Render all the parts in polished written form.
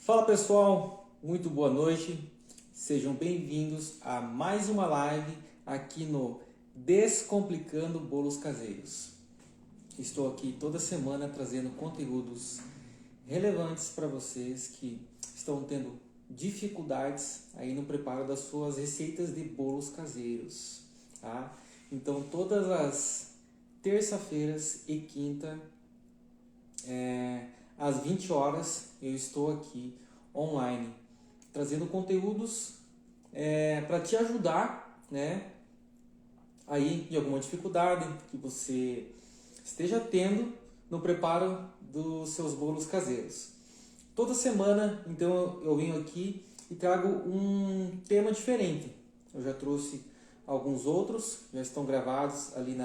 Fala pessoal, muito boa noite, sejam bem-vindos a mais uma live aqui no Descomplicando Bolos Caseiros. Estou aqui toda semana trazendo conteúdos relevantes para vocês que estão tendo dificuldades aí no preparo das suas receitas de bolos caseiros, tá? Então todas as terça-feiras e quinta às 20 horas eu estou aqui online trazendo conteúdos para te ajudar, né, aí em alguma dificuldade que você esteja tendo no preparo dos seus bolos caseiros. Toda semana, então, eu venho aqui e trago um tema diferente. Eu já trouxe alguns outros, já estão gravados ali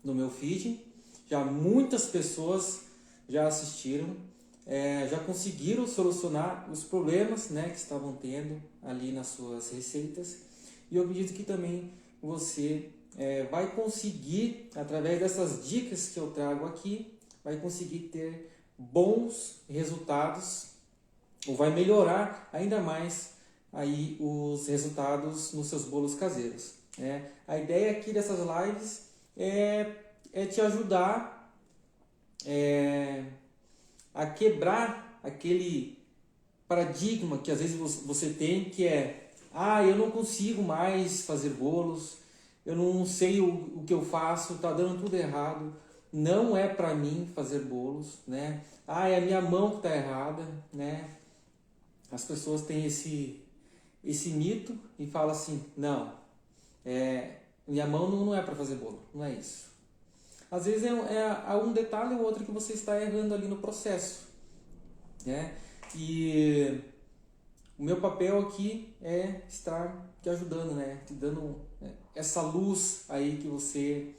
no meu feed. Já muitas pessoas já assistiram, já conseguiram solucionar os problemas, né, que estavam tendo ali nas suas receitas. E eu acredito que também você vai conseguir, através dessas dicas que eu trago aqui, vai conseguir ter bons resultados ou vai melhorar ainda mais aí os resultados nos seus bolos caseiros, né? A ideia aqui dessas lives é te ajudar a quebrar aquele paradigma que às vezes você tem, que é: eu não consigo mais fazer bolos, eu não sei o que eu faço, está dando tudo errado, não é para mim fazer bolos, né? É a minha mão que está errada, né? As pessoas têm esse mito e falam assim: não, minha mão não é para fazer bolo, não é isso. Às vezes é um detalhe ou outro que você está errando ali no processo, né? E o meu papel aqui é estar te ajudando, né? Te dando essa luz aí que você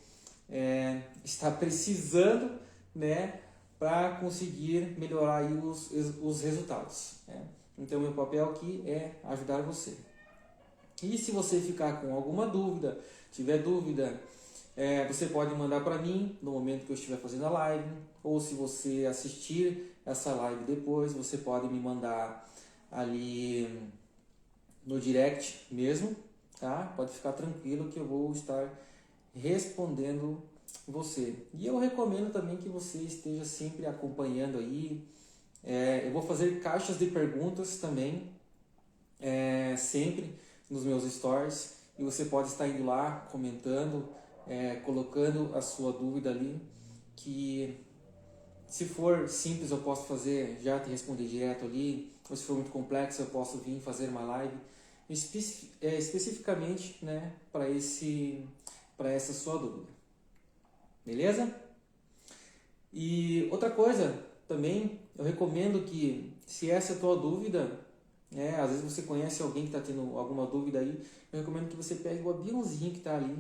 está precisando, né? Para conseguir melhorar aí os resultados, né? Então, meu papel aqui é ajudar você. E se você ficar com alguma dúvida, tiver dúvida, você pode mandar para mim no momento que eu estiver fazendo a live, ou se você assistir essa live depois, você pode me mandar ali no direct mesmo, tá? Pode ficar tranquilo que eu vou estar respondendo você. E eu recomendo também que você esteja sempre acompanhando aí. Eu vou fazer caixas de perguntas também, sempre nos meus stories, e você pode estar indo lá, comentando, colocando a sua dúvida ali, que se for simples eu posso fazer, já te responder direto ali, ou se for muito complexo eu posso vir fazer uma live especificamente, né, para essa sua dúvida. Beleza? E outra coisa também, eu recomendo que, se essa é a tua dúvida, às vezes você conhece alguém que está tendo alguma dúvida aí, eu recomendo que você pegue o aviãozinho que está ali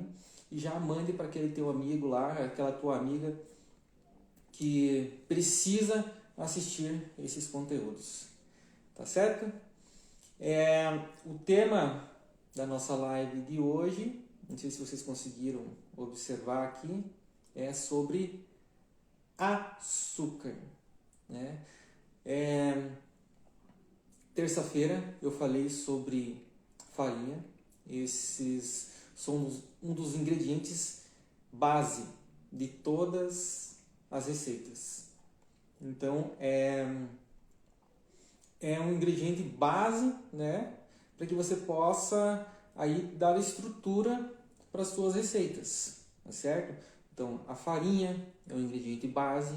e já mande para aquele teu amigo lá, aquela tua amiga que precisa assistir esses conteúdos. Tá certo? O tema da nossa live de hoje, não sei se vocês conseguiram observar aqui, é sobre açúcar, né? Terça-feira eu falei sobre farinha. Esses são um dos ingredientes base de todas as receitas. Então é um ingrediente base, né, para que você possa aí dar estrutura para as suas receitas, tá certo? Então a farinha é um ingrediente base,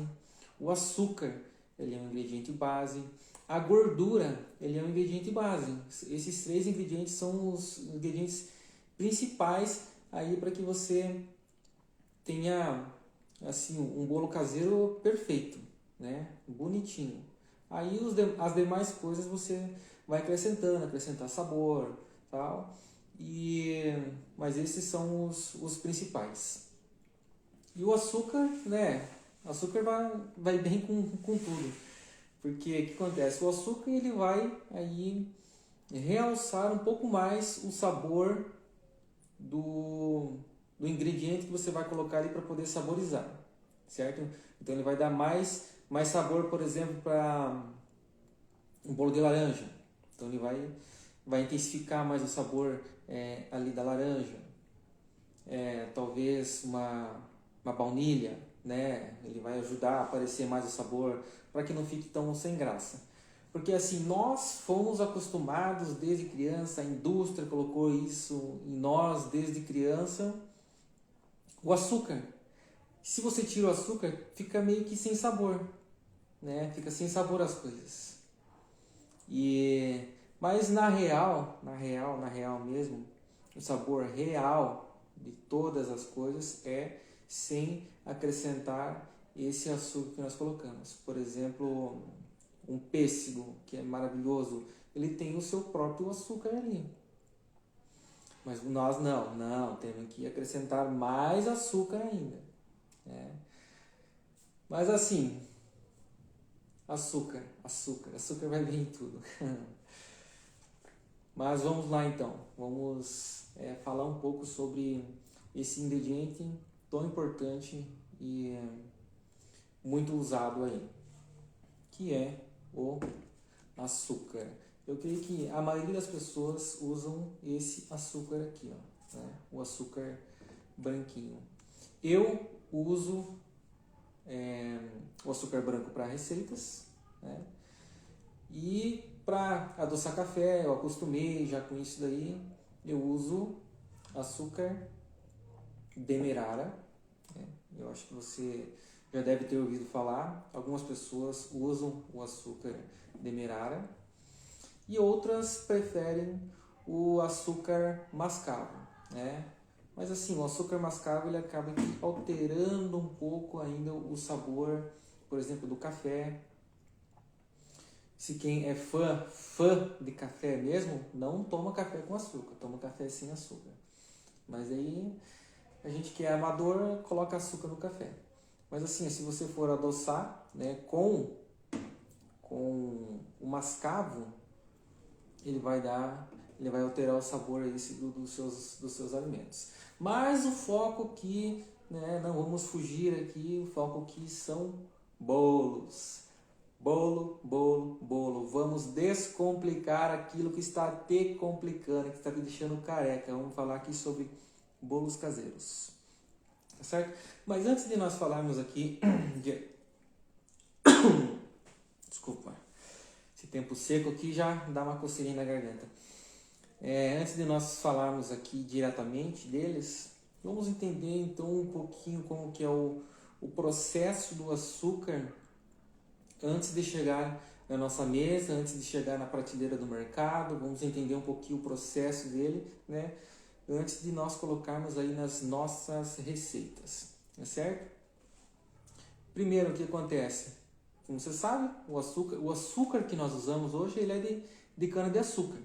o açúcar ele é um ingrediente base, a gordura ele é um ingrediente base. Esses três ingredientes são os ingredientes principais aí para que você tenha assim um bolo caseiro perfeito, né, bonitinho. Aí as demais coisas você vai acrescentar sabor, tal. Mas esses são os principais. E o açúcar, né? O açúcar vai bem com tudo. Porque o que acontece? O açúcar ele vai aí realçar um pouco mais o sabor do ingrediente que você vai colocar ali para poder saborizar, certo? Então ele vai dar mais sabor, por exemplo, para um bolo de laranja, então ele vai intensificar mais o sabor ali da laranja. Talvez uma baunilha, né? Ele vai ajudar a aparecer mais o sabor para que não fique tão sem graça. Porque assim, nós fomos acostumados desde criança, a indústria colocou isso em nós desde criança, o açúcar. Se você tira o açúcar, fica meio que sem sabor, né? Fica sem sabor as coisas. Mas na real mesmo, o sabor real de todas as coisas é sem acrescentar esse açúcar que nós colocamos. Por exemplo, um pêssego, que é maravilhoso, ele tem o seu próprio açúcar ali. Mas nós não, temos que acrescentar mais açúcar ainda. Né? Mas assim, açúcar vai vir em tudo. Mas vamos lá então, vamos falar um pouco sobre esse ingrediente tão importante e muito usado aí, que é o açúcar. Eu creio que a maioria das pessoas usam esse açúcar aqui, ó, né? O açúcar branquinho. Eu uso o açúcar branco para receitas, né? E para adoçar café, eu acostumei já com isso daí, eu uso açúcar demerara, né? Eu acho que você já deve ter ouvido falar, algumas pessoas usam o açúcar demerara e outras preferem o açúcar mascavo, né? Mas assim, o açúcar mascavo ele acaba alterando um pouco ainda o sabor, por exemplo, do café. Se quem é fã de café mesmo, não toma café com açúcar, toma café sem açúcar. Mas aí a gente que é amador coloca açúcar no café. Mas assim, se você for adoçar, né, com o mascavo, ele vai alterar o sabor aí dos seus alimentos. Mas o foco aqui, né, não vamos fugir aqui, o foco aqui são bolos. Bolo. Vamos descomplicar aquilo que está te complicando, que está te deixando careca. Vamos falar aqui sobre bolos caseiros. Tá certo? Mas antes de nós falarmos aqui de... Desculpa. Esse tempo seco aqui já dá uma coceirinha na garganta. Antes de nós falarmos aqui diretamente deles, vamos entender então um pouquinho como que é o processo do açúcar antes de chegar na nossa mesa, antes de chegar na prateleira do mercado. Vamos entender um pouquinho o processo dele, né? Antes de nós colocarmos aí nas nossas receitas, tá certo? Primeiro, o que acontece? Como você sabe, o açúcar que nós usamos hoje, ele é de cana-de-açúcar,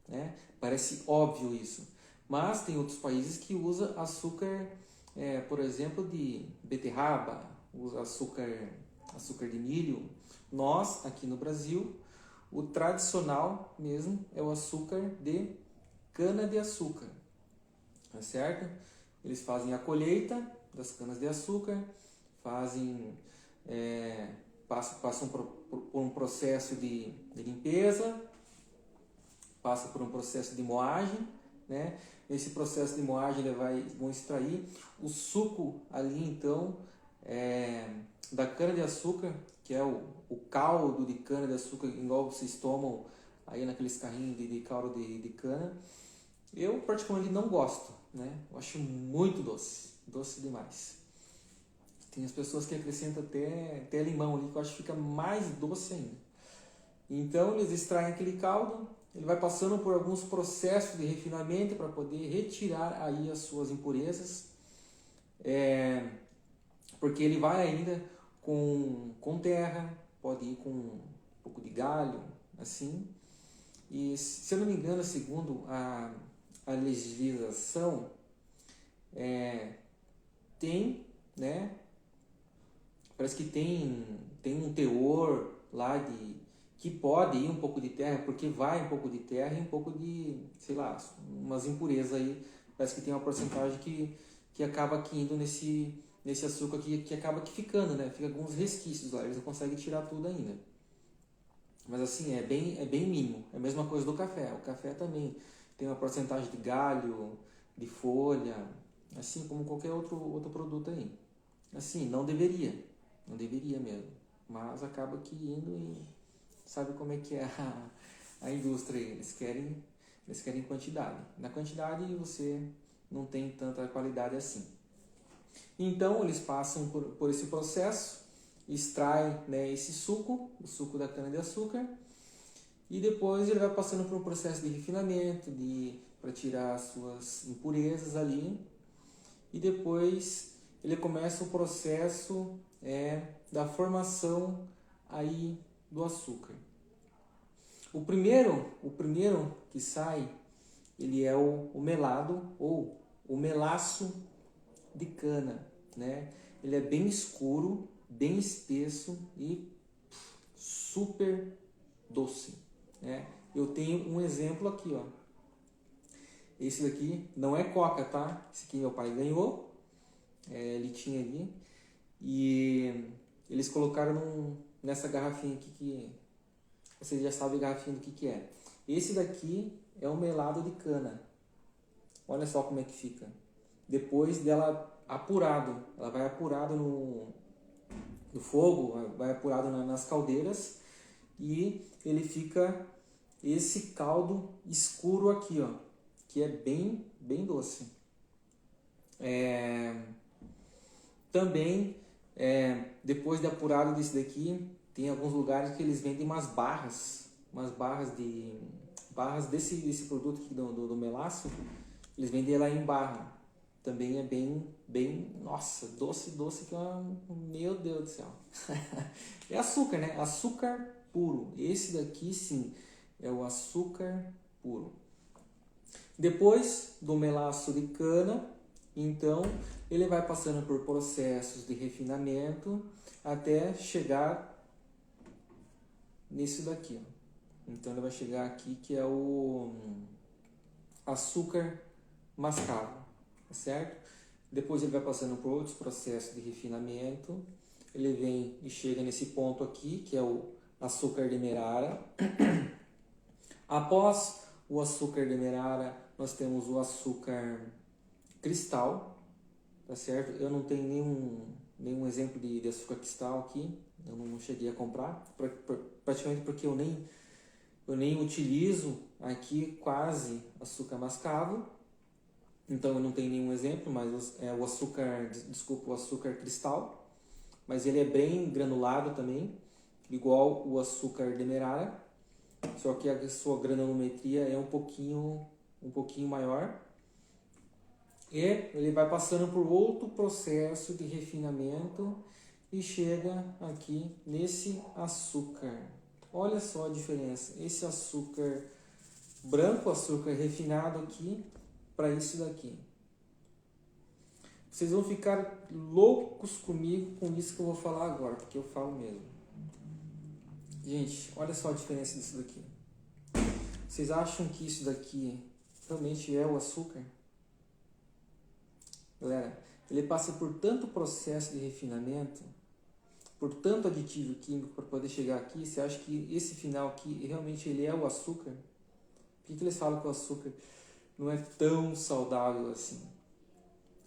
né? Parece óbvio isso, mas tem outros países que usam açúcar, por exemplo, de beterraba, usa açúcar de milho. Nós, aqui no Brasil, o tradicional mesmo é o açúcar de cana-de-açúcar, tá certo? Eles fazem a colheita das canas-de-açúcar, passam por um processo de limpeza, passa por um processo de moagem, né? Nesse processo de moagem vão extrair o suco ali então da cana-de-açúcar, que é o caldo de cana-de-açúcar, igual vocês tomam aí naqueles carrinhos de caldo de cana. Eu particularmente não gosto, né? Eu acho muito doce demais. Tem as pessoas que acrescentam até limão ali, que eu acho que fica mais doce ainda. Então eles extraem aquele caldo, ele vai passando por alguns processos de refinamento para poder retirar aí as suas impurezas, porque ele vai ainda com terra, pode ir com um pouco de galho, assim. E se eu não me engano, segundo a legislação, tem, né? Parece que tem um teor lá que pode ir um pouco de terra, porque vai um pouco de terra e um pouco de, sei lá, umas impurezas aí. Parece que tem uma porcentagem que acaba aqui indo nesse açúcar que acaba que ficando, né? Fica alguns resquícios lá, eles não conseguem tirar tudo ainda. Mas assim, é bem mínimo. É a mesma coisa do café. O café também tem uma porcentagem de galho, de folha, assim como qualquer outro produto aí. Assim, não deveria mesmo. Mas acaba que indo e sabe como é que é a indústria aí. Eles querem quantidade. Na quantidade você não tem tanta qualidade assim. Então eles passam por esse processo, extraem, né, esse suco, o suco da cana-de-açúcar, e depois ele vai passando por um processo de refinamento, para tirar as suas impurezas ali, e depois ele começa o processo da formação aí do açúcar. O primeiro que sai, ele é o melado ou o melaço de cana, né? Ele é bem escuro, bem espesso e super doce, né? Eu tenho um exemplo aqui, ó. Esse daqui não é coca, tá? Esse aqui meu pai ganhou, ele tinha ali e eles colocaram nessa garrafinha aqui que vocês já sabem a garrafinha do que é. Esse daqui é um melado de cana. Olha só como é que fica. Depois dela apurado, ela vai apurado no fogo, vai apurado nas caldeiras e ele fica esse caldo escuro aqui, ó, que é bem doce. Também, depois de apurado desse daqui, tem alguns lugares que eles vendem umas barras desse produto aqui do melaço, eles vendem ela em barra. Também é nossa, doce que meu Deus do céu. É açúcar, né? Açúcar puro. Esse daqui sim, é o açúcar puro. Depois do melaço de cana, então ele vai passando por processos de refinamento até chegar nesse daqui, ó. Então ele vai chegar aqui que é o açúcar mascavo, tá certo? Depois ele vai passando por outros processos de refinamento. Ele vem e chega nesse ponto aqui, que é o açúcar demerara. Após o açúcar demerara, nós temos o açúcar cristal, tá certo? Eu não tenho nenhum exemplo de açúcar cristal aqui, eu não cheguei a comprar, praticamente porque eu nem utilizo aqui quase açúcar mascavo, então eu não tenho nenhum exemplo, mas o açúcar cristal, mas ele é bem granulado também, igual o açúcar demerara, só que a sua granulometria é um pouquinho maior. E ele vai passando por outro processo de refinamento e chega aqui nesse açúcar. Olha só a diferença. Esse açúcar branco, açúcar refinado aqui, para isso daqui. Vocês vão ficar loucos comigo com isso que eu vou falar agora, porque eu falo mesmo. Gente, olha só a diferença disso daqui. Vocês acham que isso daqui realmente é o açúcar? Galera, ele passa por tanto processo de refinamento, por tanto aditivo químico para poder chegar aqui. Você acha que esse final aqui realmente ele é o açúcar? Por que eles falam que o açúcar não é tão saudável assim?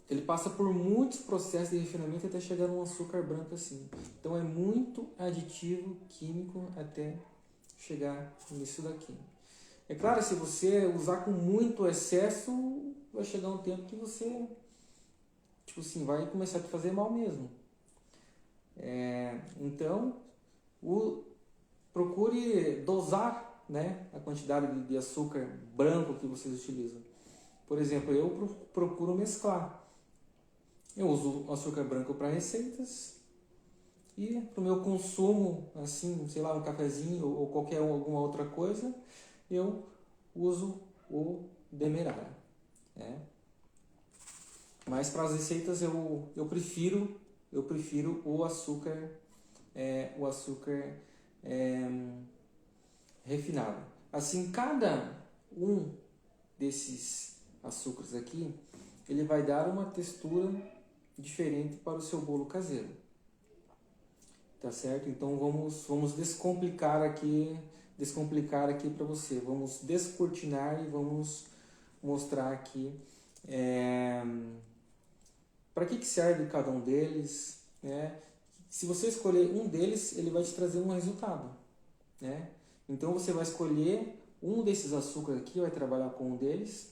Ele passa por muitos processos de refinamento até chegar num açúcar branco assim. Então é muito aditivo químico até chegar nisso daqui. É claro, se você usar com muito excesso, vai chegar um tempo que você, tipo assim, vai começar a te fazer mal mesmo. Então, procure dosar, né, a quantidade de açúcar branco que vocês utilizam. Por exemplo, eu procuro mesclar. Eu uso açúcar branco para receitas e para o meu consumo, assim, sei lá, um cafezinho ou alguma outra coisa, eu uso o demerara, né? Mas para as receitas eu prefiro o açúcar refinado. Assim, cada um desses açúcares aqui, ele vai dar uma textura diferente para o seu bolo caseiro. tá certo? Então vamos descomplicar aqui para você. Vamos descortinar e vamos mostrar aqui para que serve cada um deles, né? Se você escolher um deles, ele vai te trazer um resultado, né? Então você vai escolher um desses açúcares aqui, vai trabalhar com um deles,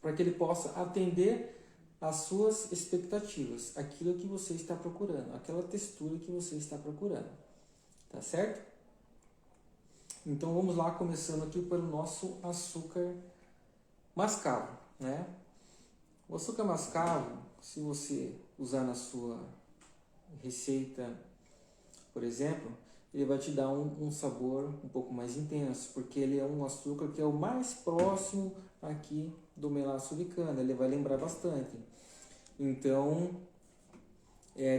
para que ele possa atender às suas expectativas, aquilo que você está procurando, aquela textura que você está procurando, tá certo? Então vamos lá, começando aqui pelo nosso açúcar mascavo, né? O açúcar mascavo, se você usar na sua receita, por exemplo, ele vai te dar um sabor um pouco mais intenso, porque ele é um açúcar que é o mais próximo aqui do melaço de cana, ele vai lembrar bastante. Então,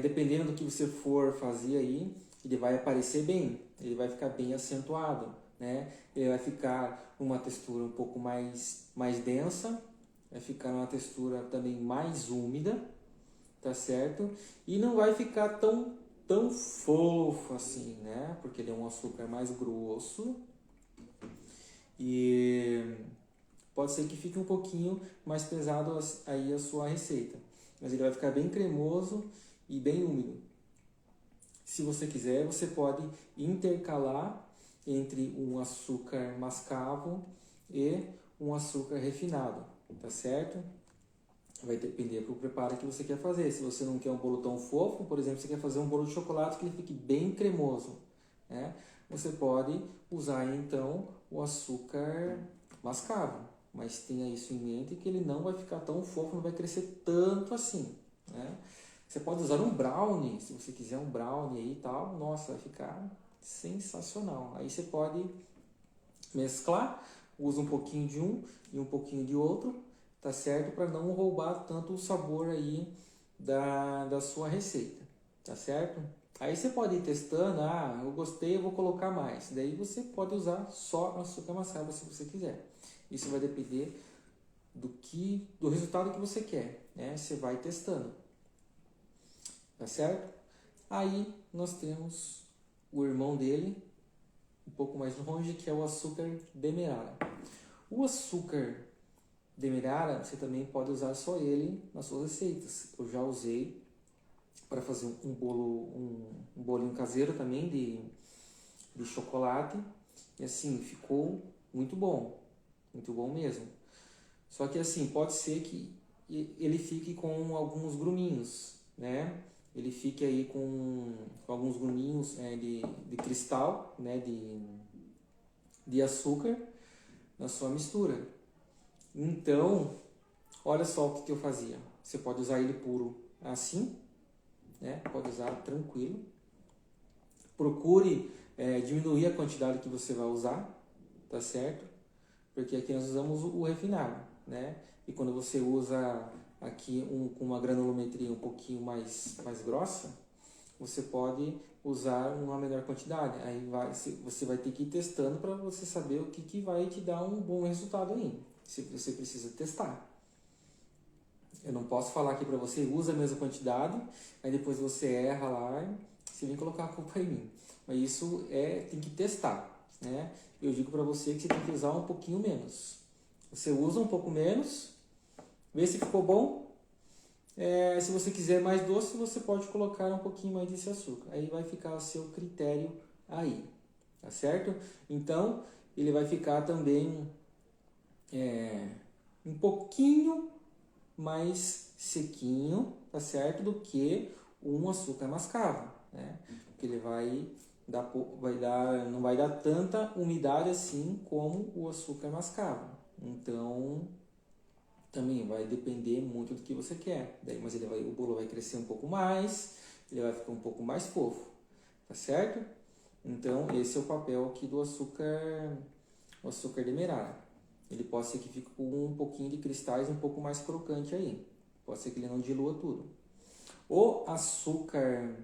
dependendo do que você for fazer aí, ele vai aparecer bem, ele vai ficar bem acentuado, né? Ele vai ficar uma textura um pouco mais densa, vai ficar uma textura também mais úmida, tá certo? E não vai ficar tão fofo assim, né? Porque ele é um açúcar mais grosso e pode ser que fique um pouquinho mais pesado aí a sua receita, mas ele vai ficar bem cremoso e bem úmido. Se você quiser, você pode intercalar entre um açúcar mascavo e um açúcar refinado, tá certo? Vai depender do preparo que você quer fazer. Se você não quer um bolo tão fofo, por exemplo, você quer fazer um bolo de chocolate que ele fique bem cremoso, né? Você pode usar então o açúcar mascavo, mas tenha isso em mente que ele não vai ficar tão fofo, não vai crescer tanto assim, né? Você pode usar um brownie, se você quiser um brownie aí e tal, nossa, vai ficar sensacional. Aí você pode mesclar, usa um pouquinho de um e um pouquinho de outro, tá certo? Para não roubar tanto o sabor aí da sua receita, tá certo? Aí você pode ir testando, eu gostei, eu vou colocar mais. Daí você pode usar só açúcar mascavo se você quiser. Isso vai depender do resultado que você quer, né? Você vai testando, tá certo? Aí nós temos o irmão dele, um pouco mais longe, que é o açúcar demerara. O açúcar demerara, você também pode usar só ele nas suas receitas. Eu já usei para fazer um bolinho caseiro também de chocolate. E assim, ficou muito bom mesmo. Só que assim, pode ser que ele fique com alguns gruminhos, né? Ele fique aí com alguns gruminhos de cristal, né? De açúcar na sua mistura. Então, olha só o que eu fazia. Você pode usar ele puro assim, né? Pode usar tranquilo. Procure diminuir a quantidade que você vai usar, tá certo? Porque aqui nós usamos o refinado, né? E quando você usa aqui com uma granulometria um pouquinho mais grossa, você pode usar uma menor quantidade. Aí você vai ter que ir testando para você saber o que vai te dar um bom resultado aí. Você precisa testar. Eu não posso falar aqui para você, usa a mesma quantidade, aí depois você erra lá e você vem colocar a culpa em mim. Mas isso tem que testar, né? Eu digo para você que você tem que usar um pouquinho menos. Você usa um pouco menos, vê se ficou bom. Se você quiser mais doce, você pode colocar um pouquinho mais desse açúcar. Aí vai ficar a seu critério aí, tá certo? Então, ele vai ficar também um pouquinho mais sequinho, tá certo? Do que um açúcar mascavo, né? Porque ele não vai dar tanta umidade assim como o açúcar mascavo. Então, também vai depender muito do que você quer. Mas o bolo vai crescer um pouco mais, ele vai ficar um pouco mais fofo, tá certo? Então, esse é o papel aqui do o açúcar demerara. Ele pode ser que fique com um pouquinho de cristais um pouco mais crocante aí. Pode ser que ele não dilua tudo. O açúcar...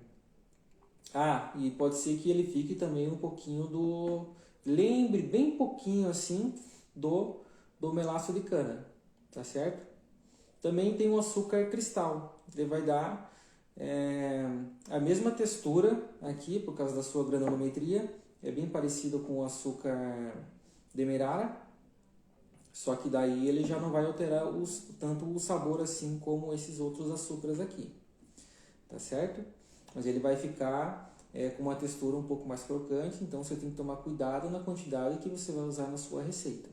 e pode ser que ele fique também um pouquinho lembre bem pouquinho assim do melaço de cana, tá certo? Também tem o açúcar cristal. Ele vai dar A mesma textura aqui, por causa da sua granulometria, é bem parecido com o açúcar demerara, só que daí ele já não vai alterar tanto o sabor assim como esses outros açúcares aqui, tá certo? Mas ele vai ficar com uma textura um pouco mais crocante, então você tem que tomar cuidado na quantidade que você vai usar na sua receita.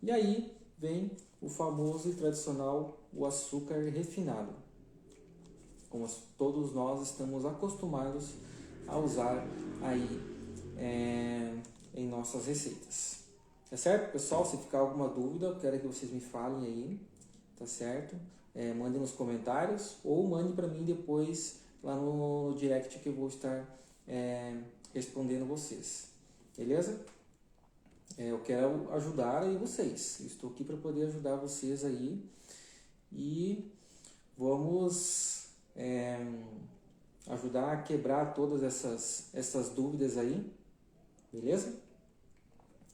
E aí vem o famoso e tradicional o açúcar refinado, como todos nós estamos acostumados a usar aí em nossas receitas. Tá certo, pessoal? Se ficar alguma dúvida, eu quero que vocês me falem aí, tá certo? Mandem nos comentários ou mande para mim depois lá no direct que eu vou estar respondendo vocês. Beleza? Eu quero ajudar aí vocês. Eu estou aqui para poder ajudar vocês aí e vamos ajudar a quebrar todas essas dúvidas aí, beleza?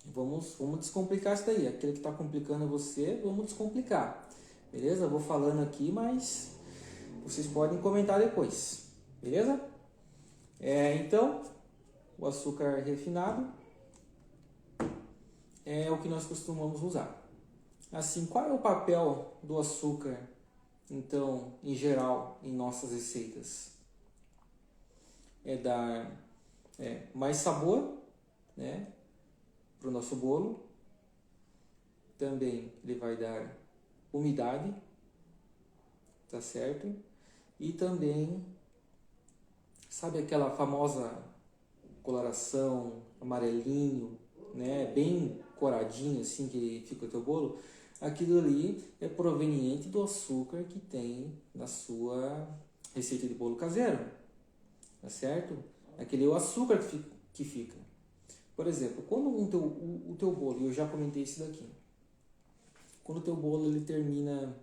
Vamos descomplicar isso daí. Aquele que está complicando você, vamos descomplicar, beleza? Eu vou falando aqui, mas vocês podem comentar depois, beleza? Então, o açúcar refinado é o que nós costumamos usar. Assim, qual é o papel do açúcar, então, em geral, em nossas receitas? É dar mais sabor, né, para o nosso bolo. Também ele vai dar umidade, tá certo? E também, sabe aquela famosa coloração amarelinho, né, bem coradinho assim que fica o teu bolo? Aquilo ali é proveniente do açúcar que tem na sua receita de bolo caseiro, tá certo? Aquele é o açúcar que fica. Por exemplo, quando o teu bolo, e eu já comentei isso daqui, quando o teu bolo ele termina,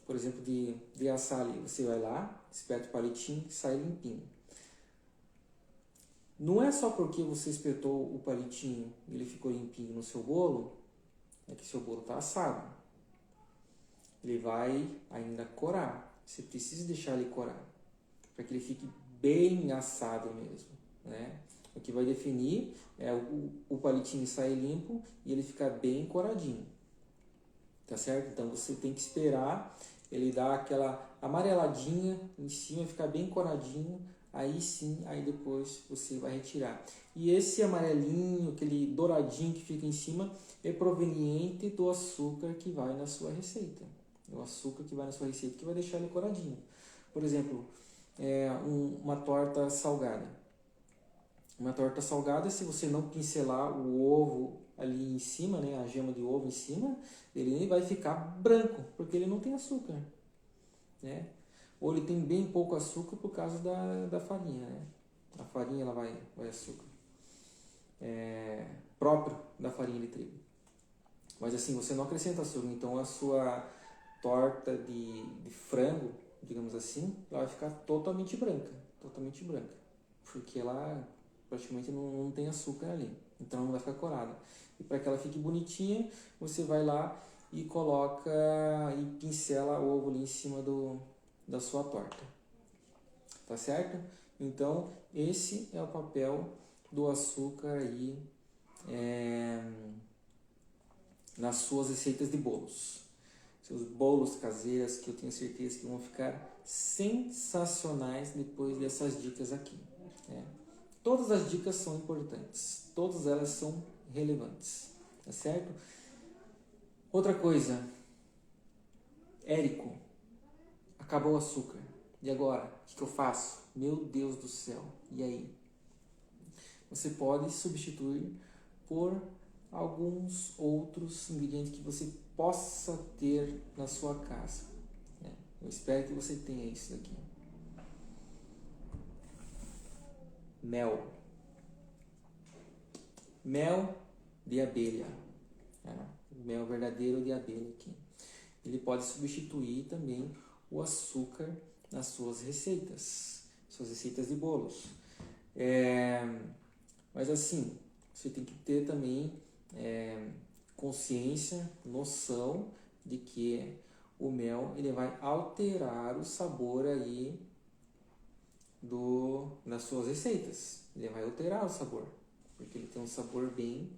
por exemplo, de assar ali, você vai lá, espeta o palitinho e sai limpinho. Não é só porque você espetou o palitinho e ele ficou limpinho no seu bolo, é que seu bolo está assado. Ele vai ainda corar. Você precisa deixar ele corar, para que ele fique bem assado mesmo, né? O que vai definir é o palitinho sair limpo e ele ficar bem coradinho, tá certo? Então você tem que esperar ele dar aquela amareladinha em cima, ficar bem coradinho, aí sim, aí depois você vai retirar. E esse amarelinho, aquele douradinho que fica em cima, é proveniente do açúcar que vai na sua receita. É o açúcar que vai na sua receita que vai deixar ele coradinho. Por exemplo, uma torta salgada. Uma torta salgada, se você não pincelar o ovo ali em cima, né, a gema de ovo em cima, ele vai ficar branco, porque ele não tem açúcar, né? Ou ele tem bem pouco açúcar por causa da farinha, né? A farinha ela vai açúcar. Próprio da farinha de trigo. Mas assim, você não acrescenta açúcar, então a sua torta de frango, digamos assim, ela vai ficar totalmente branca, porque ela praticamente não tem açúcar ali, então não vai ficar corada. E para que ela fique bonitinha, você vai lá e coloca e pincela o ovo ali em cima da sua torta, tá certo? Então esse é o papel do açúcar aí nas suas receitas de bolos. Seus bolos caseiros que eu tenho certeza que vão ficar sensacionais depois dessas dicas aqui, né? Todas as dicas são importantes, todas elas são relevantes, tá certo? Outra coisa, Érico, acabou o açúcar, e agora? O que eu faço? Meu Deus do céu, e aí? Você pode substituir por alguns outros ingredientes que você possa ter na sua casa, né? Eu espero que você tenha isso daqui. Mel de abelha, mel verdadeiro de abelha aqui. Ele pode substituir também o açúcar nas suas receitas de bolos. Mas assim, você tem que ter também consciência, noção de que o mel ele vai alterar o sabor aí nas suas receitas. Ele vai alterar o sabor, porque ele tem um sabor bem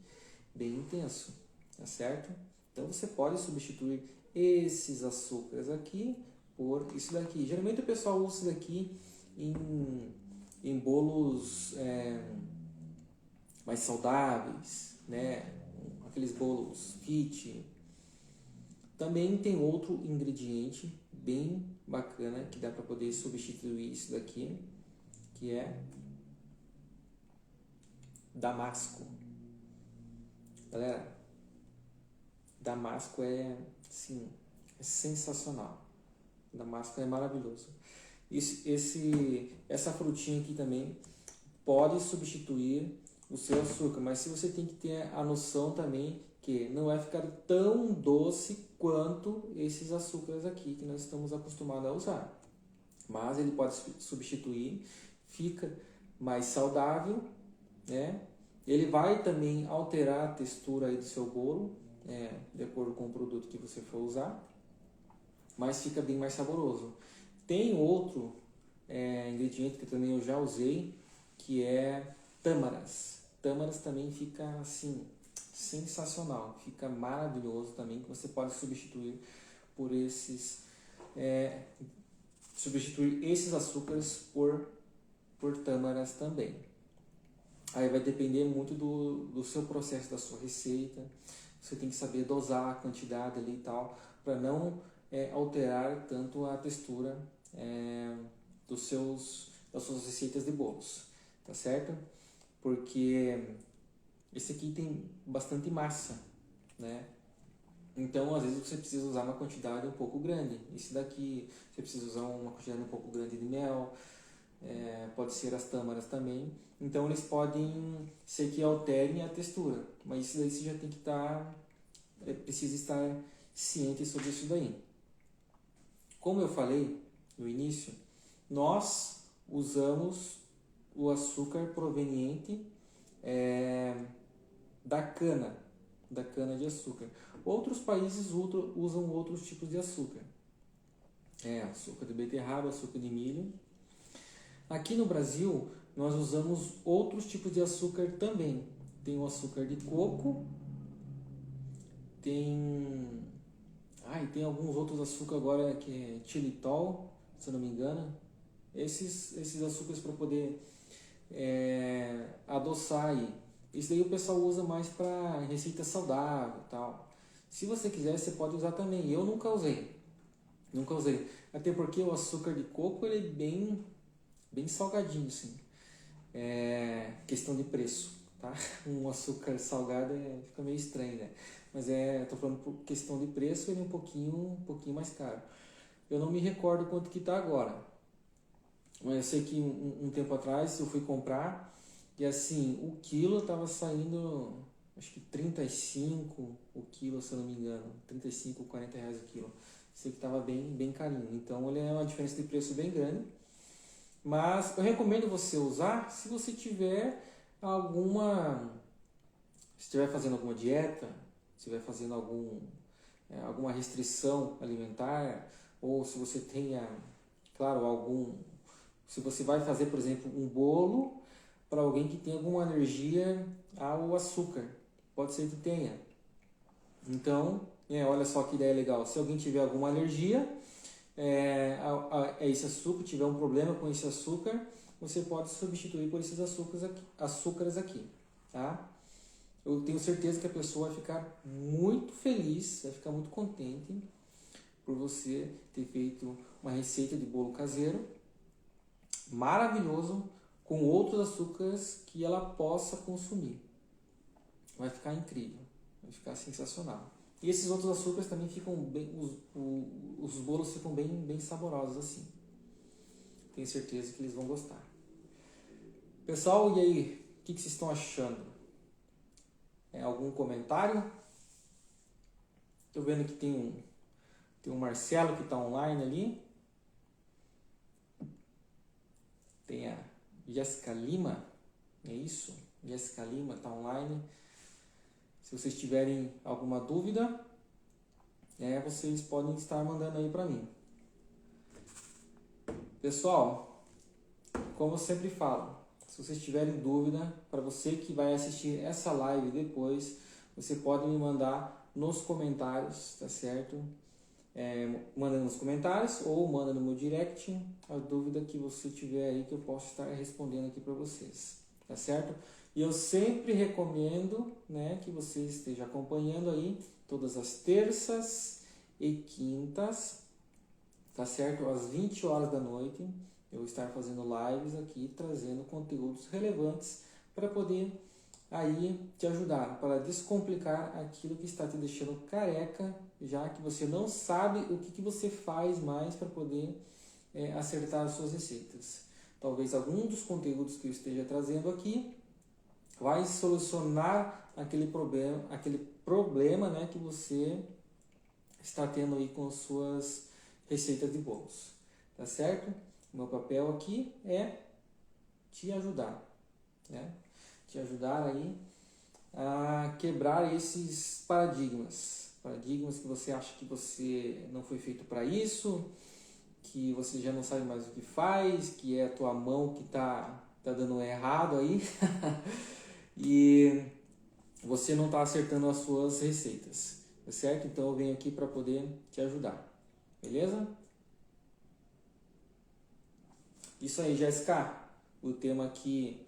intenso, tá certo? Então você pode substituir esses açúcares aqui por isso daqui. Geralmente o pessoal usa isso daqui em bolos mais saudáveis, né? Aqueles bolos fit. Também tem outro ingrediente bem bacana que dá para poder substituir isso daqui, que é damasco. Galera, damasco é, sim, é sensacional. Damasco é maravilhoso. Essa frutinha aqui também pode substituir o seu açúcar, mas se você tem que ter a noção também que não vai ficar tão doce quanto esses açúcares aqui que nós estamos acostumados a usar. Mas ele pode substituir, fica mais saudável, né? Ele vai também alterar a textura aí do seu bolo, de acordo com o produto que você for usar, mas fica bem mais saboroso. Tem outro ingrediente que também eu já usei, que é tâmaras. Tâmaras também fica assim, sensacional, fica maravilhoso também, que você pode substituir por substituir esses açúcares por tâmaras também. Aí vai depender muito do seu processo, da sua receita. Você tem que saber dosar a quantidade ali e tal, para não alterar tanto a textura das suas receitas de bolos, tá certo? Porque esse aqui tem bastante massa, né? Então, às vezes você precisa usar uma quantidade um pouco grande. Esse daqui, você precisa usar uma quantidade um pouco grande de mel, pode ser as tâmaras também. Então, eles podem ser que alterem a textura, mas isso daí você já tem que precisa estar ciente sobre isso daí. Como eu falei no início, nós usamos o açúcar proveniente da cana de açúcar. Outros países usam outros tipos de açúcar. Açúcar de beterraba, açúcar de milho. Aqui no Brasil, nós usamos outros tipos de açúcar também. Tem o açúcar de coco, tem alguns outros açúcares agora que é xilitol, se eu não me engano. Esses açúcares para poder adoçar aí. Isso daí o pessoal usa mais para receita saudável e tal. Se você quiser, você pode usar também. Eu nunca usei. Até porque o açúcar de coco ele é bem salgadinho, assim. Questão de preço, tá? Um açúcar salgado fica meio estranho, né? Mas tô falando por questão de preço, ele é um pouquinho mais caro. Eu não me recordo quanto que tá agora. Mas eu sei que um tempo atrás eu fui comprar e assim, o quilo estava saindo, acho que 35 o quilo, se eu não me engano. 35, 40 reais o quilo. Sei que estava bem carinho. Então ele é uma diferença de preço bem grande. Mas eu recomendo você usar se você tiver se estiver fazendo alguma dieta, se estiver fazendo alguma restrição alimentar, ou se você tenha, claro, se você vai fazer, por exemplo, um bolo para alguém que tem alguma alergia ao açúcar, pode ser que tenha. Então, olha só que ideia legal, se alguém tiver alguma alergia a esse açúcar, tiver um problema com esse açúcar, você pode substituir por esses açúcares aqui, tá? Eu tenho certeza que a pessoa vai ficar muito feliz, vai ficar muito contente por você ter feito uma receita de bolo caseiro maravilhoso com outros açúcares que ela possa consumir. Vai ficar incrível, vai ficar sensacional. E esses outros açúcares também ficam bem, os bolos ficam bem saborosos assim. Tenho certeza que eles vão gostar. Pessoal, e aí? O que vocês estão achando? Algum comentário? Estou vendo que tem um Marcelo que está online ali. Tem a Jéssica Lima, é isso? Jéssica Lima está online. Se vocês tiverem alguma dúvida, vocês podem estar mandando aí para mim. Pessoal, como eu sempre falo, se vocês tiverem dúvida, para você que vai assistir essa live depois, você pode me mandar nos comentários, tá certo? Manda nos comentários ou manda no meu direct a dúvida que você tiver aí que eu posso estar respondendo aqui para vocês, tá certo? E eu sempre recomendo, né, que você esteja acompanhando aí todas as terças e quintas, tá certo? Às 20 horas da noite eu vou estar fazendo lives aqui, trazendo conteúdos relevantes para poder aí te ajudar, para descomplicar aquilo que está te deixando careca, já que você não sabe o que você faz mais para poder acertar as suas receitas. Talvez algum dos conteúdos que eu esteja trazendo aqui vai solucionar aquele problema, né, que você está tendo aí com as suas receitas de bolos, tá certo? O meu papel aqui é te ajudar, né? Te ajudar aí a quebrar esses paradigmas que você acha que você não foi feito para isso, que você já não sabe mais o que faz, que é a tua mão que tá dando errado aí e você não está acertando as suas receitas, tá certo? Então eu venho aqui para poder te ajudar, beleza? Isso aí, Jéssica. O tema aqui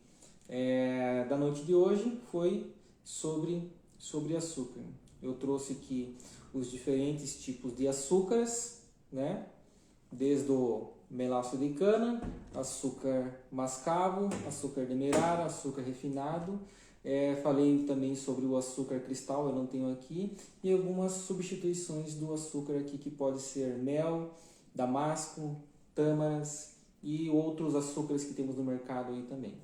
da noite de hoje foi sobre açúcar. Eu trouxe aqui os diferentes tipos de açúcares, né? Desde o melaço de cana, açúcar mascavo, açúcar demerara, açúcar refinado. Falei também sobre o açúcar cristal, eu não tenho aqui, e algumas substituições do açúcar aqui que pode ser mel, damasco, tâmaras e outros açúcares que temos no mercado aí também.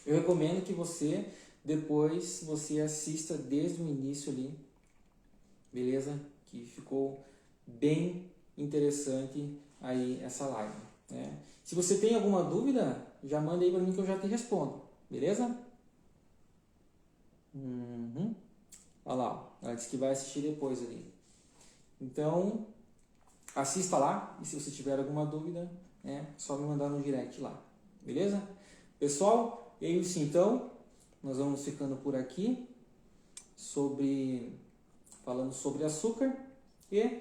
Eu recomendo que depois você assista desde o início ali, beleza? Que ficou bem interessante aí essa live, né? Se você tem alguma dúvida, já manda aí para mim que eu já te respondo, beleza? Olha lá, ela disse que vai assistir depois ali. Então, assista lá e se você tiver alguma dúvida, só me mandar no direct lá, beleza? Pessoal, é isso então. Nós vamos ficando por aqui falando sobre açúcar e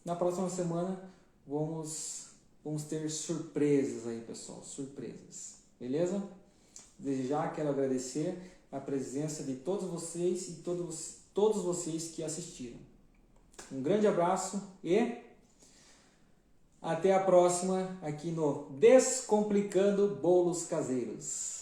na próxima semana vamos ter surpresas aí, pessoal, surpresas, beleza? Desde já quero agradecer a presença de todos vocês e todos vocês que assistiram. Um grande abraço e até a próxima aqui no Descomplicando Bolos Caseiros.